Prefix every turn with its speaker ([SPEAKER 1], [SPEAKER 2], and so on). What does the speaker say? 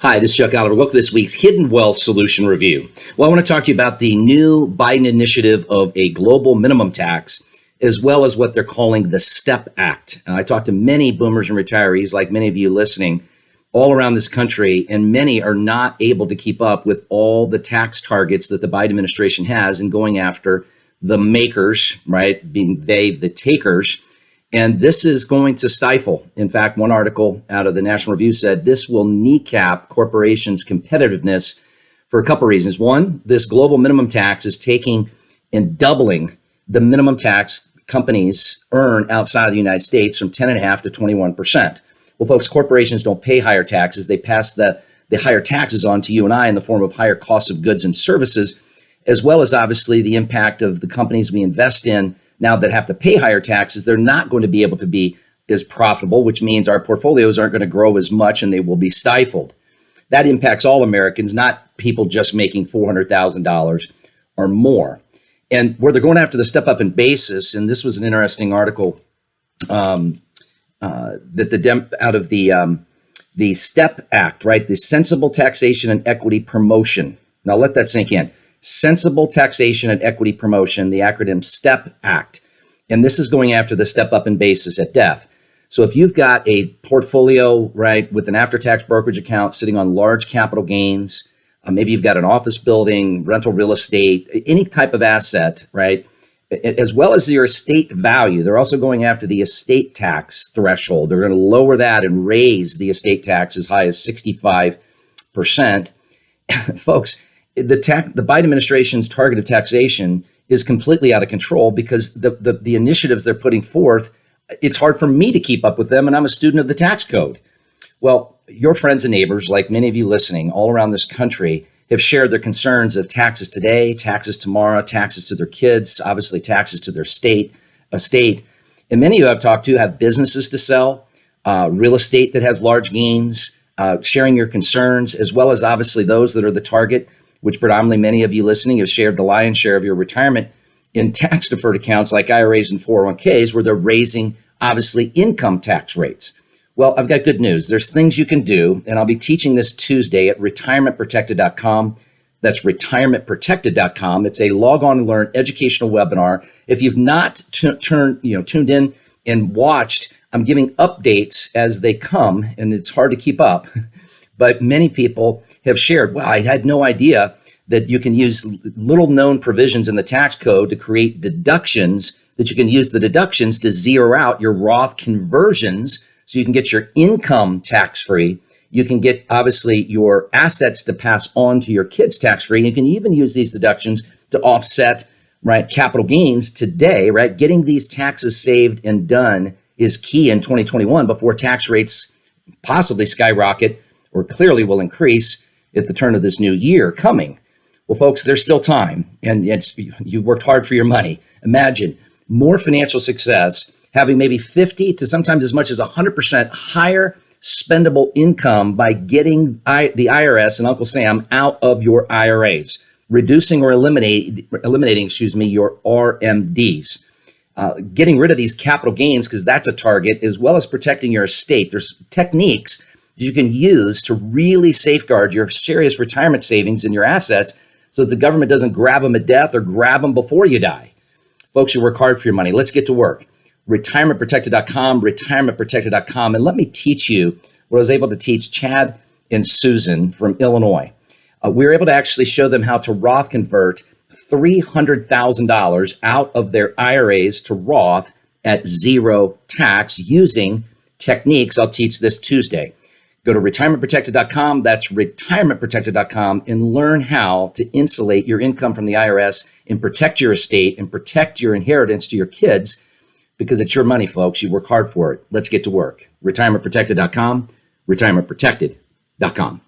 [SPEAKER 1] Hi, this is Chuck Oliver. Welcome to this week's Hidden Wealth Solution Review. Well, I want to talk to you about the new Biden initiative of a global minimum tax, as well as what they're calling the STEP Act. I talked to many boomers and retirees, like many of you listening, all around this country, and many are not able to keep up with all the tax targets that the Biden administration has in going after the makers, right, being they, the takers. And this is going to stifle. In fact, one article out of the National Review said this will kneecap corporations' competitiveness for a couple of reasons. One, this global minimum tax is taking and doubling the minimum tax companies earn outside of the United States from 10.5% to 21%. Well, folks, corporations don't pay higher taxes. They pass the higher taxes on to you and I in the form of higher costs of goods and services, as well as obviously the impact of the companies we invest in now that have to pay higher taxes. They're not going to be able to be as profitable, which means our portfolios aren't going to grow as much and they will be stifled. That impacts all Americans, not people just making $400,000 or more. And where they're going after the step up in basis, and this was an interesting article that out of the STEP Act, right? The Sensible Taxation and Equity Promotion. Now let that sink in. Sensible Taxation and Equity Promotion, the acronym STEP Act. And this is going after the step up in basis at death. So if you've got a portfolio, right, with an after-tax brokerage account sitting on large capital gains, maybe you've got an office building, rental real estate, any type of asset, right, as well as your estate value. They're also going after the estate tax threshold. They're going to lower that and raise the estate tax as high as 65%. Folks, the Biden administration's target of taxation is completely out of control because the initiatives they're putting forth, it's hard for me to keep up with them, and I'm a student of the tax code. Well, your friends and neighbors, like many of you listening all around this country, have shared their concerns of taxes today, taxes tomorrow, taxes to their kids, obviously taxes to their estate. And many of you I've talked to have businesses to sell, real estate that has large gains, sharing your concerns, as well as obviously those that are the target, which predominantly many of you listening have shared the lion's share of your retirement in tax deferred accounts like IRAs and 401ks, where they're raising obviously income tax rates. Well, I've got good news. There's things you can do, and I'll be teaching this Tuesday at retirementprotected.com. That's retirementprotected.com. It's a log on and learn educational webinar. If you've not tuned in and watched, I'm giving updates as they come, and it's hard to keep up. But many people have shared, wow, I had no idea that you can use little known provisions in the tax code to create deductions, that you can use the deductions to zero out your Roth conversions so you can get your income tax-free. You can get, obviously, your assets to pass on to your kids tax-free. You can even use these deductions to offset, right, capital gains today, right? Getting these taxes saved and done is key in 2021 before tax rates possibly skyrocket or clearly will increase at the turn of this new year coming. Well, folks, there's still time, and you worked hard for your money. Imagine more financial success, having maybe 50 to sometimes as much as 100% higher spendable income by getting the IRS and Uncle Sam out of your IRAs, reducing or eliminating, your RMDs, getting rid of these capital gains because that's a target, as well as protecting your estate. There's techniques you can use to really safeguard your serious retirement savings and your assets so that the government doesn't grab them at death or grab them before you die. Folks, you work hard for your money. Let's get to work. Retirementprotected.com, retirementprotected.com. And let me teach you what I was able to teach Chad and Susan from Illinois. We were able to actually show them how to Roth convert $300,000 out of their IRAs to Roth at zero tax using techniques I'll teach this Tuesday. Go to retirementprotected.com, that's retirementprotected.com, and learn how to insulate your income from the IRS and protect your estate and protect your inheritance to your kids, because it's your money, folks. You work hard for it. Let's get to work. Retirementprotected.com, retirementprotected.com.